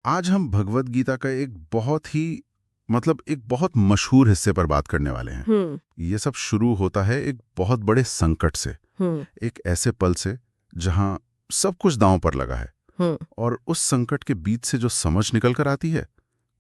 आज हम भगवत गीता का एक बहुत मशहूर हिस्से पर बात करने वाले हैं। ये सब शुरू होता है एक बहुत बड़े संकट से, एक ऐसे पल से जहां सब कुछ दांव पर लगा है। और उस संकट के बीच से जो समझ निकल कर आती है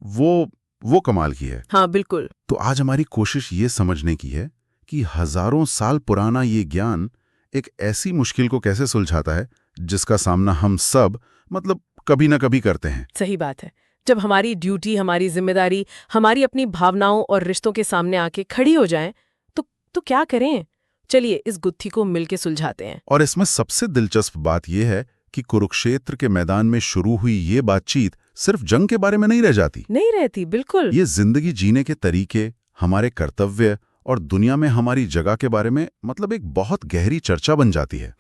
वो कमाल की है। हाँ बिल्कुल। तो आज हमारी कोशिश ये समझने की है कि हजारों साल पुराना ये ज्ञान एक ऐसी मुश्किल को कैसे सुलझाता है जिसका सामना हम सब कभी ना कभी करते हैं। सही बात है। जब हमारी ड्यूटी, हमारी जिम्मेदारी, हमारी अपनी भावनाओं और रिश्तों के सामने आके खड़ी हो जाएं, तो क्या करें? चलिए इस गुत्थी को मिलके सुलझाते हैं। और इसमें सबसे दिलचस्प बात यह है कि कुरुक्षेत्र के मैदान में शुरू हुई ये बातचीत सिर्फ जंग के बारे में नहीं रह जाती। नहीं रहती, बिल्कुल। ये जिंदगी जीने के तरीके, हमारे कर्तव्य और दुनिया में हमारी जगह के बारे में एक बहुत गहरी चर्चा बन जाती है।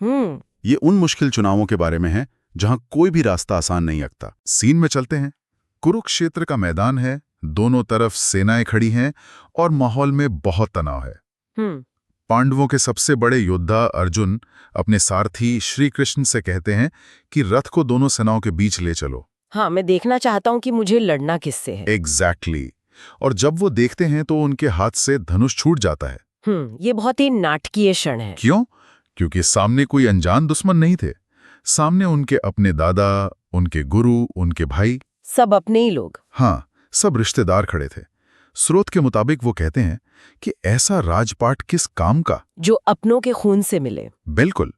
ये उन मुश्किल चुनावों के बारे में है जहां कोई भी रास्ता आसान नहीं लगता। सीन में चलते हैं। कुरुक्षेत्र का मैदान है, दोनों तरफ सेनाएं खड़ी हैं और माहौल में बहुत तनाव है। पांडवों के सबसे बड़े योद्धा अर्जुन अपने सारथी श्री कृष्ण से कहते हैं कि रथ को दोनों सेनाओं के बीच ले चलो। हाँ, मैं देखना चाहता हूँ कि मुझे लड़ना किससे है। एग्जैक्टली। और जब वो देखते हैं तो उनके हाथ से धनुष छूट जाता है। ये बहुत ही नाटकीय क्षण है। क्यों? क्योंकि सामने कोई अनजान दुश्मन नहीं थे। सामने उनके अपने दादा, उनके गुरु, उनके भाई, सब अपने ही लोग। हाँ, सब रिश्तेदार खड़े थे। स्रोत के मुताबिक वो कहते हैं कि ऐसा राजपाट किस काम का, जो अपनों के खून से मिले। बिल्कुल।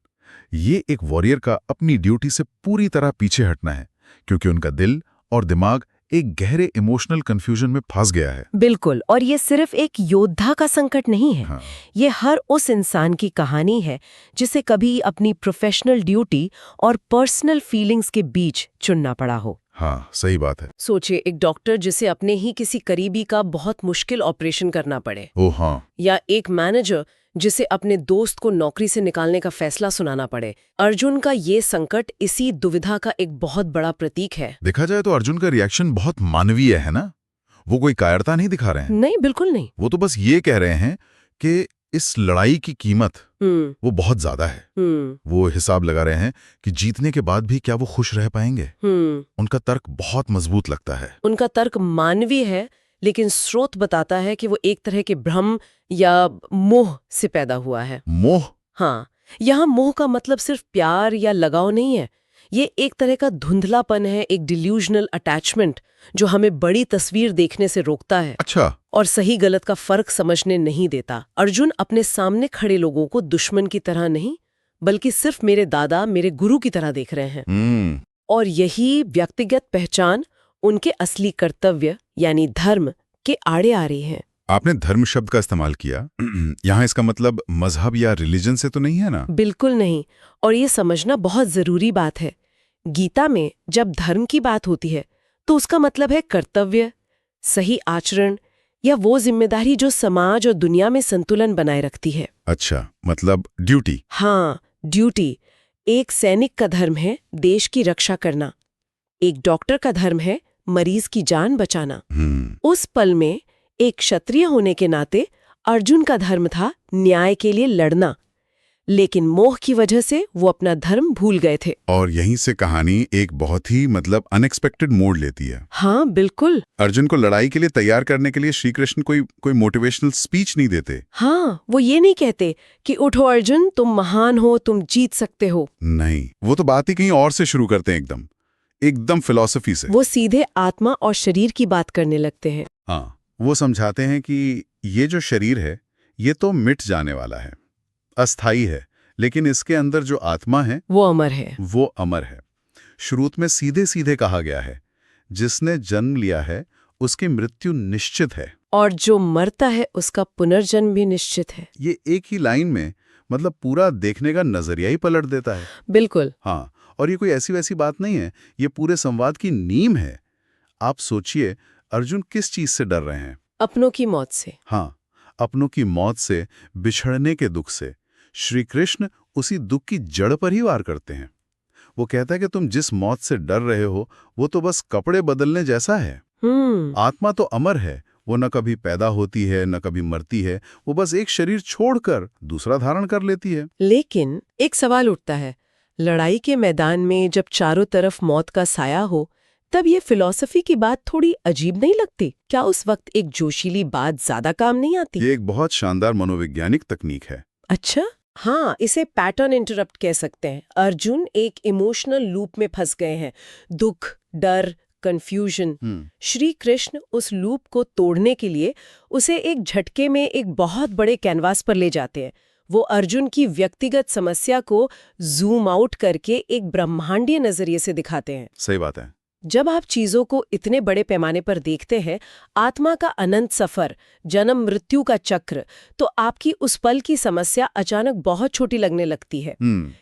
ये एक वॉरियर का अपनी ड्यूटी से पूरी तरह पीछे हटना है, क्योंकि उनका दिल और दिमाग एक गहरे इमोशनल कंफ्यूजन में फंस गया है। बिल्कुल। और ये सिर्फ एक योद्धा का संकट नहीं है। हाँ। ये हर उस इंसान की कहानी है जिसे कभी अपनी प्रोफेशनल ड्यूटी और पर्सनल फीलिंग्स के बीच चुनना पड़ा हो। हाँ, सही बात है। सोचिए, एक डॉक्टर जिसे अपने ही किसी करीबी का बहुत मुश्किल ऑपरेशन करना पड़े। ओह हाँ। या एक मैनेजर जिसे अपने दोस्त को नौकरी से निकालने का फैसला सुनाना पड़े। अर्जुन का ये संकट इसी दुविधा का एक बहुत बड़ा प्रतीक है। देखा जाए तो अर्जुन का रिएक्शन बहुत मानवीय है ना। वो कोई कायरता नहीं दिखा रहे हैं। नहीं, बिल्कुल नहीं। वो तो बस ये कह रहे हैं कि इस लड़ाई की कीमत वो बहुत ज्यादा है। वो हिसाब लगा रहे हैं कि जीतने के बाद भी क्या वो खुश रह पाएंगे। उनका तर्क बहुत मजबूत लगता है। उनका तर्क मानवीय है, लेकिन स्रोत बताता है कि वो एक तरह के भ्रम या मोह से पैदा हुआ है। मोह? हाँ, यहाँ मोह का मतलब सिर्फ प्यार या लगाव नहीं है। ये एक तरह का धुंधलापन है, एक डिल्यूजनल अटैचमेंट जो हमें बड़ी तस्वीर देखने से रोकता है। अच्छा। और सही गलत का फर्क समझने नहीं देता। अर्जुन अपने सामने खड़े लोगों को दुश्मन की तरह नहीं, बल्कि सिर्फ मेरे दादा, मेरे गुरु की तरह देख रहे हैं। और यही व्यक्तिगत पहचान उनके असली कर्तव्य यानी धर्म के आड़े आ रही है। आपने धर्म शब्द का इस्तेमाल किया। यहाँ इसका मतलब मजहब या रिलीजन से तो नहीं है ना? बिल्कुल नहीं। और ये समझना बहुत जरूरी बात है। गीता में जब धर्म की बात होती है तो उसका मतलब है कर्तव्य, सही आचरण या वो जिम्मेदारी जो समाज और दुनिया में संतुलन बनाए रखती है। अच्छा, मतलब ड्यूटी। हाँ, ड्यूटी। एक सैनिक का धर्म है देश की रक्षा करना। एक डॉक्टर का धर्म है मरीज की जान बचाना। उस पल में एक क्षत्रिय होने के नाते अर्जुन का धर्म था न्याय के लिए लड़ना, लेकिन मोह की वजह से वो अपना धर्म भूल गए थे। और यहीं से कहानी एक बहुत ही अनएक्सपेक्टेड मोड़ लेती है। हाँ बिल्कुल। अर्जुन को लड़ाई के लिए तैयार करने के लिए श्री कृष्ण कोई मोटिवेशनल स्पीच नहीं देते। हाँ, वो ये नहीं कहते कि उठो अर्जुन, तुम महान हो, तुम जीत सकते हो। नहीं, वो तो बात ही कहीं और से शुरू करते हैं, एकदम फिलॉसफी से। वो सीधे आत्मा और शरीर की बात करने लगते हैं। हाँ, वो समझाते हैं कि ये जो शरीर है ये तो मिट जाने वाला है, अस्थाई है, लेकिन इसके अंदर जो आत्मा है वो अमर है। वो अमर है। श्रुत में सीधे सीधे कहा गया है, जिसने जन्म लिया है उसकी मृत्यु निश्चित है, और जो मरता है उसका पुनर्जन्म भी निश्चित है। ये एक ही लाइन में पूरा देखने का नजरिया ही पलट देता है। बिल्कुल। हाँ, और ये कोई ऐसी वैसी बात नहीं है, ये पूरे संवाद की नींव है। आप सोचिए, अर्जुन किस चीज से डर रहे हैं? अपनों की मौत से। हाँ, अपनों की मौत से, बिछड़ने के दुख से। श्री कृष्ण उसी दुख की जड़ पर ही वार करते हैं। वो कहता है कि तुम जिस मौत से डर रहे हो वो तो बस कपड़े बदलने जैसा है। आत्मा तो अमर है, वो न कभी पैदा होती है न कभी मरती है, वो बस एक शरीर छोड़कर दूसरा धारण कर लेती है। लेकिन एक सवाल उठता है, लड़ाई के मैदान में जब चारों तरफ मौत का साया हो, तब ये फिलॉसफी की बात थोड़ी अजीब नहीं लगती? क्या उस वक्त एक जोशीली बात ज्यादा काम नहीं आती? ये एक बहुत शानदार मनोवैज्ञानिक तकनीक है। अच्छा, हाँ, इसे पैटर्न इंटरप्ट कह सकते हैं। अर्जुन एक इमोशनल लूप में फंस गए हैं, दुख, डर, कंफ्यूजन। श्री कृष्ण उस लूप को तोड़ने के लिए उसे एक झटके में एक बहुत बड़े कैनवास पर ले जाते हैं। वो अर्जुन की व्यक्तिगत समस्या को जूम आउट करके एक ब्रह्मांडीय नजरिए से दिखाते हैं। सही बात है। जब आप चीजों को इतने बड़े पैमाने पर देखते हैं, आत्मा का अनंत सफर, जन्म मृत्यु का चक्र, तो आपकी उस पल की समस्या अचानक बहुत छोटी लगने लगती है।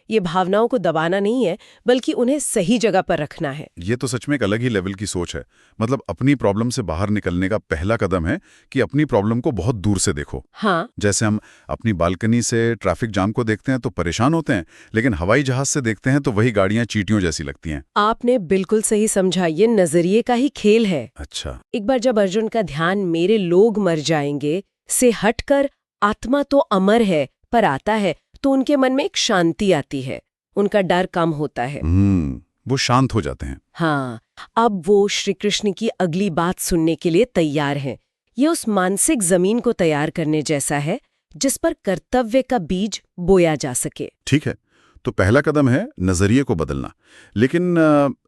ये भावनाओं को दबाना नहीं है, बल्कि उन्हें सही जगह पर रखना है। ये तो सच में एक अलग ही लेवल की सोच है। मतलब अपनी प्रॉब्लम से बाहर निकलने का पहला कदम है कि अपनी प्रॉब्लम को बहुत दूर से देखो। हाँ, जैसे हम अपनी बालकनी से ट्रैफिक जाम को देखते हैं तो परेशान होते हैं, लेकिन हवाई जहाज से देखते हैं तो वही गाड़ियां चींटियों जैसी लगती हैं। आपने बिल्कुल सही समझा, ये नजरिए का ही खेल है। अच्छा। एक बार जब अर्जुन का ध्यान मेरे लोग मर जाएंगे से हटकर आत्मा तो अमर है पर आता है, तो उनके मन में एक शांति आती है, उनका डर कम होता है। वो शांत हो जाते हैं। हाँ, अब वो श्री कृष्ण की अगली बात सुनने के लिए तैयार हैं। ये उस मानसिक जमीन को तैयार करने जैसा है जिस पर कर्तव्य का बीज बोया जा सके। ठीक है, तो पहला कदम है नजरिए को बदलना। लेकिन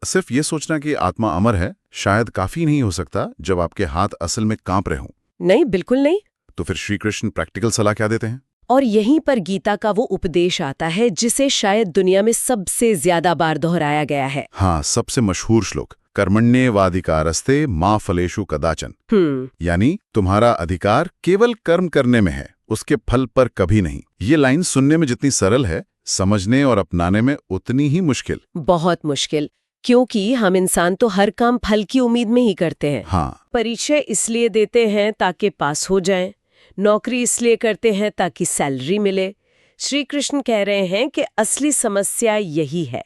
सिर्फ ये सोचना कि आत्मा अमर है शायद काफी नहीं हो सकता जब आपके हाथ असल में कांप रहे हों। नहीं, बिल्कुल नहीं। तो फिर श्री कृष्ण प्रैक्टिकल सलाह क्या देते हैं? और यहीं पर गीता का वो उपदेश आता है जिसे शायद दुनिया में सबसे ज्यादा बार दोहराया गया है। हाँ, सबसे मशहूर श्लोक, कर्मण्येवाधिकारस्ते मा फलेषु कदाचन। यानी तुम्हारा अधिकार केवल कर्म करने में है, उसके फल पर कभी नहीं। ये लाइन सुनने में जितनी सरल है, समझने और अपनाने में उतनी ही मुश्किल। बहुत मुश्किल, क्योंकि हम इंसान तो हर काम फल की उम्मीद में ही करते हैं। हाँ, परीक्षा इसलिए देते हैं ताकि पास हो जाएं, नौकरी इसलिए करते हैं ताकि सैलरी मिले। श्री कृष्ण कह रहे हैं कि असली समस्या यही है,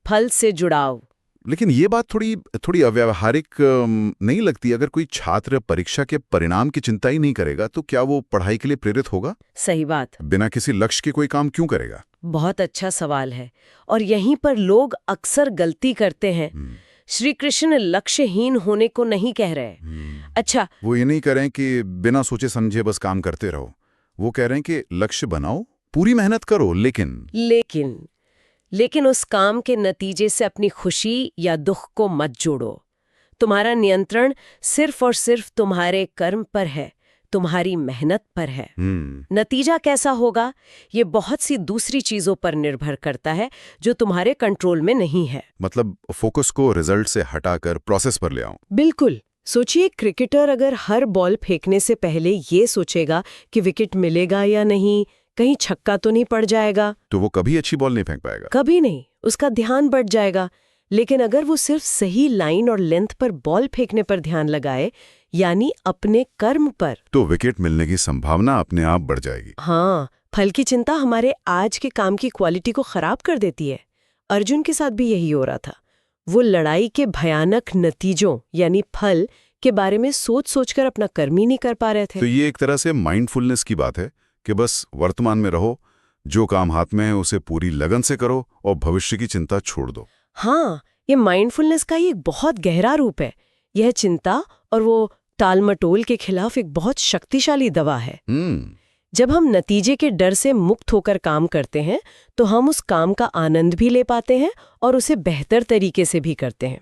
फल से जुड़ाव। लेकिन ये बात थोड़ी अव्यावहारिक नहीं लगती? अगर कोई छात्र परीक्षा के परिणाम की चिंता ही नहीं करेगा तो क्या वो पढ़ाई के लिए प्रेरित होगा? सही बात। बिना किसी लक्ष्य के कोई काम क्यों करेगा? बहुत अच्छा सवाल है, और यहीं पर लोग अक्सर गलती करते हैं। श्री कृष्ण लक्ष्यहीन होने को नहीं कह रहे। अच्छा, वो ये नहीं कह रहे हैं कि बिना सोचे समझे बस काम करते रहो। वो कह रहे हैं कि लक्ष्य बनाओ, पूरी मेहनत करो, लेकिन उस काम के नतीजे से अपनी खुशी या दुख को मत जोड़ो। तुम्हारा नियंत्रण सिर्फ और सिर्फ तुम्हारे कर्म पर है, तुम्हारी मेहनत पर है। नतीजा कैसा होगा ये बहुत सी दूसरी चीजों पर निर्भर करता है जो तुम्हारे कंट्रोल में नहीं है। मतलब फोकस को रिजल्ट से हटाकर प्रोसेस पर ले आओ। बिल्कुल। सोचिए, क्रिकेटर अगर हर बॉल फेंकने से पहले ये सोचेगा कि विकेट मिलेगा या नहीं, कहीं छक्का तो नहीं पड़ जाएगा, तो वो कभी अच्छी बॉल नहीं फेंक पाएगा। कभी नहीं, उसका ध्यान बढ़ जाएगा। लेकिन अगर वो सिर्फ सही लाइन और लेंथ पर बॉल फेंकने पर ध्यान लगाए, यानी अपने कर्म पर, तो विकेट मिलने की संभावना अपने आप बढ़ जाएगी। हाँ, फल की चिंता हमारे आज के काम की क्वालिटी को खराब कर देती है। अर्जुन के साथ भी यही हो रहा था। वो लड़ाई के भयानक नतीजों यानी फल के बारे में सोच सोचकर अपना कर्म ही नहीं कर पा रहे थे। तो ये एक तरह से माइंडफुलनेस की बात है कि बस वर्तमान में रहो, जो काम हाथ में है उसे पूरी लगन से करो और भविष्य की चिंता छोड़ दो। हाँ, ये माइंडफुलनेस का ही एक बहुत गहरा रूप है। यह चिंता और वो टालमटोल के खिलाफ एक बहुत शक्तिशाली दवा है। जब हम नतीजे के डर से मुक्त होकर काम करते हैं तो हम उस काम का आनंद भी ले पाते हैं और उसे बेहतर तरीके से भी करते हैं।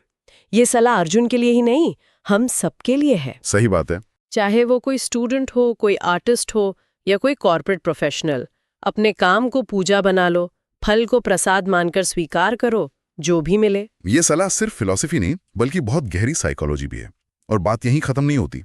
ये सलाह अर्जुन के लिए ही नहीं, हम सबके लिए है। सही बात है। चाहे वो कोई स्टूडेंट हो, कोई आर्टिस्ट हो या कोई कॉर्पोरेट प्रोफेशनल, अपने काम को पूजा बना लो, फल को प्रसाद मानकर स्वीकार करो, जो भी मिले। ये सलाह सिर्फ फिलॉसफी नहीं बल्कि बहुत गहरी साइकोलॉजी भी है। और बात यहीं खत्म नहीं होती।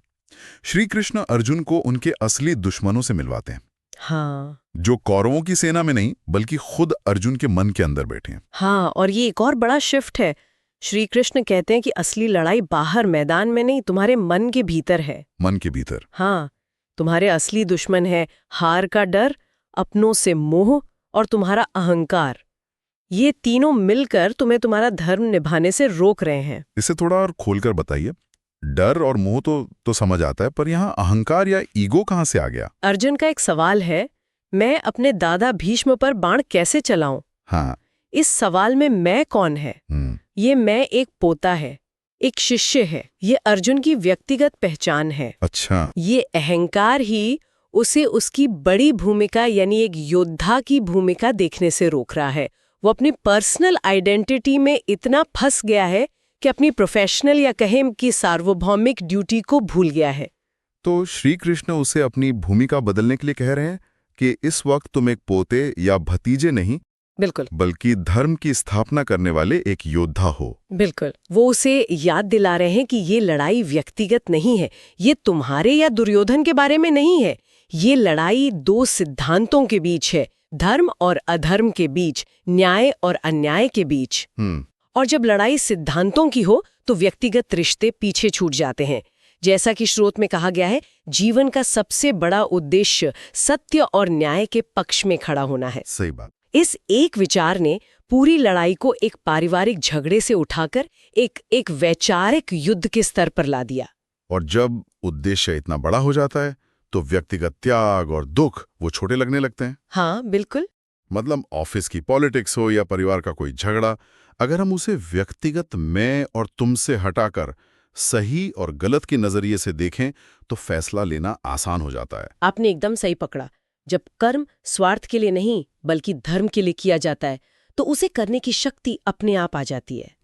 श्री कृष्ण अर्जुन को उनके असली दुश्मनों से मिलवाते हैं। हाँ, जो कौरवों की सेना में नहीं बल्कि खुद अर्जुन के मन के अंदर बैठे हैं। हाँ, और ये एक और बड़ा शिफ्ट है। श्री कृष्ण कहते हैं कि असली लड़ाई बाहर मैदान में नहीं, तुम्हारे मन के भीतर है। मन के भीतर। हाँ, तुम्हारे असली दुश्मन है हार का डर, अपनों से मोह और तुम्हारा अहंकार। ये तीनों मिलकर तुम्हें तुम्हारा धर्म निभाने से रोक रहे हैं। इसे थोड़ा और खोलकर बताइए। डर और मोह तो समझ आता है, पर यहाँ अहंकार या ईगो कहाँ से आ गया? अर्जुन का एक सवाल है, मैं अपने दादा भीष्म पर बाण कैसे चलाऊं? हाँ, इस सवाल में मैं कौन है? ये मैं एक पोता है, एक शिष्य है, ये अर्जुन की व्यक्तिगत पहचान है। अच्छा। ये अहंकार ही उसे उसकी बड़ी भूमिका यानी एक योद्धा की भूमिका देखने से रोक रहा है। वो अपनी पर्सनल आइडेंटिटी में इतना फंस गया है कि अपनी प्रोफेशनल या कहें कि सार्वभौमिक ड्यूटी को भूल गया है। तो श्री कृष्ण उसे अपनी भूमिका बदलने के लिए कह रहे हैं कि इस वक्त तुम एक पोते या भतीजे नहीं, बिल्कुल बल्कि धर्म की स्थापना करने वाले एक योद्धा हो। बिल्कुल, वो उसे याद दिला रहे हैं कि ये लड़ाई व्यक्तिगत नहीं है, ये तुम्हारे या दुर्योधन के बारे में नहीं है, ये लड़ाई दो सिद्धांतों के बीच है, धर्म और अधर्म के बीच, न्याय और अन्याय के बीच। और जब लड़ाई सिद्धांतों की हो तो व्यक्तिगत रिश्ते पीछे छूट जाते हैं। जैसा कि श्रोत में कहा गया है, जीवन का सबसे बड़ा उद्देश्य सत्य और न्याय के पक्ष में खड़ा होना है। सही बात। इस एक विचार ने पूरी लड़ाई को एक पारिवारिक झगड़े से उठाकर एक वैचारिक युद्ध के स्तर पर ला दिया। और जब उद्देश्य इतना बड़ा हो जाता है तो व्यक्तिगत त्याग और दुख वो छोटे लगने लगते हैं। हाँ बिल्कुल। मतलब ऑफिस की पॉलिटिक्स हो या परिवार का कोई झगड़ा, अगर हम उसे व्यक्तिगत मैं और तुमसे हटाकर सही और गलत के नजरिए से देखें तो फैसला लेना आसान हो जाता है। आपने एकदम सही पकड़ा। जब कर्म स्वार्थ के लिए नहीं बल्कि धर्म के लिए किया जाता है तो उसे करने की शक्ति अपने आप आ जाती है।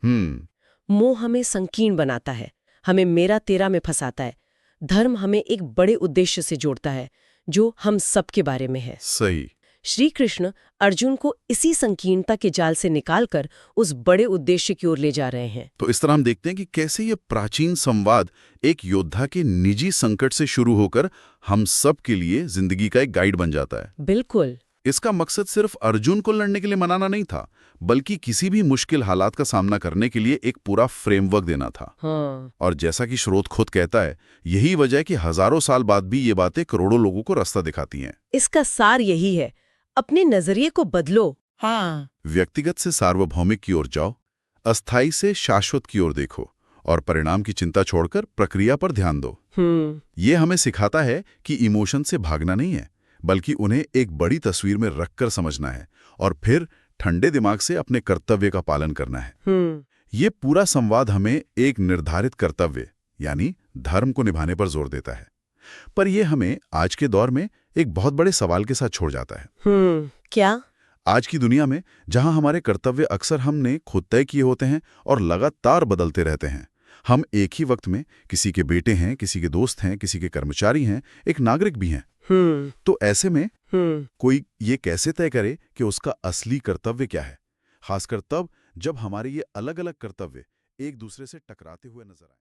मोह हमें संकीर्ण बनाता है, हमें मेरा तेरा में फंसाता है। धर्म हमें एक बड़े उद्देश्य से जोड़ता है जो हम सबके बारे में है। सही। श्री कृष्ण अर्जुन को इसी संकीर्णता के जाल से निकालकर उस बड़े उद्देश्य की ओर ले जा रहे हैं। तो इस तरह हम देखते हैं कि कैसे ये प्राचीन संवाद एक योद्धा के निजी संकट से शुरू होकर हम सब के लिए जिंदगी का एक गाइड बन जाता है। बिल्कुल। इसका मकसद सिर्फ अर्जुन को लड़ने के लिए मनाना नहीं था, बल्कि किसी भी मुश्किल हालात का सामना करने के लिए एक पूरा फ्रेमवर्क देना था। हाँ। और जैसा कि स्रोत खुद कहता है, यही वजह है कि हजारों साल बाद भी ये बातें करोड़ों लोगों को रास्ता दिखाती हैं। इसका सार यही है, अपने नजरिए को बदलो। हाँ। व्यक्तिगत से सार्वभौमिक की ओर जाओ, अस्थाई से शाश्वत की ओर देखो और परिणाम की चिंता छोड़कर प्रक्रिया पर ध्यान दो। ये हमें सिखाता है कि इमोशन से भागना नहीं है, बल्कि उन्हें एक बड़ी तस्वीर में रखकर समझना है और फिर ठंडे दिमाग से अपने कर्तव्य का पालन करना है। ये पूरा संवाद हमें एक निर्धारित कर्तव्य यानी धर्म को निभाने पर जोर देता है, पर यह हमें आज के दौर में एक बहुत बड़े सवाल के साथ छोड़ जाता है। क्या? आज की दुनिया में जहां हमारे कर्तव्य अक्सर हमने खुद तय किए होते हैं और लगातार बदलते रहते हैं, हम एक ही वक्त में किसी के बेटे हैं, किसी के दोस्त हैं, किसी के कर्मचारी हैं, एक नागरिक भी हैं। तो ऐसे में कोई ये कैसे तय करे कि उसका असली कर्तव्य क्या है, खासकर तब जब हमारे ये अलग अलग कर्तव्य एक दूसरे से टकराते हुए नजर आए।